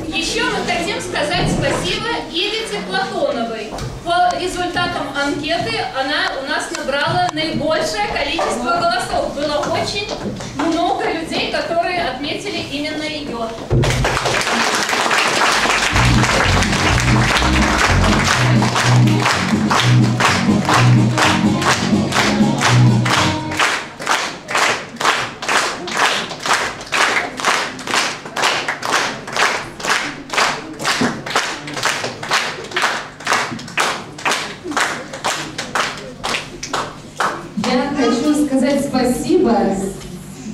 Еще мы хотим сказать спасибо Ивите Платоновой. По результатам анкеты она у нас набрала наибольшее количество голосов. Было очень много людей, которые отметили именно ее. Спасибо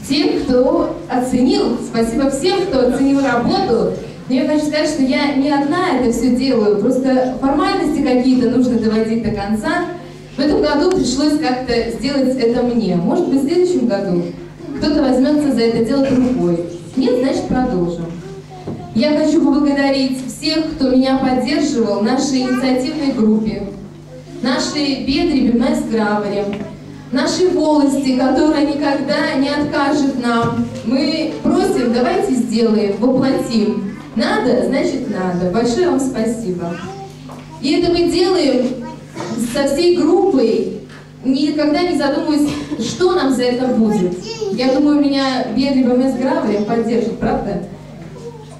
тем, кто оценил, спасибо всем, кто оценил работу. Но я хочу сказать, что я не одна это все делаю, просто формальности какие-то нужно доводить до конца. В этом году пришлось как-то сделать это мне. Может быть, в следующем году кто-то возьмется за это дело другой. Нет, значит, продолжим. Я хочу поблагодарить всех, кто меня поддерживал в нашей инициативной группе, нашей Бедре БМС Граваре, нашей волости, которая никогда не откажет нам. Мы просим, давайте сделаем, воплотим. Надо, значит надо. Большое вам спасибо. И это мы делаем со всей группой, никогда не задумываясь, что нам за это будет. Я думаю, меня Бедре БМС Граваре поддержит, правда?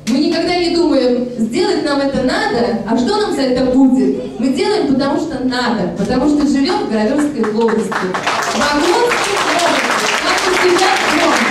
Мы никогда не думаем, сделать нам это надо, а что нам за это будет? Мы делаем, потому что надо, потому что живем в Граверской волости. В Огонской области, как у себя дома.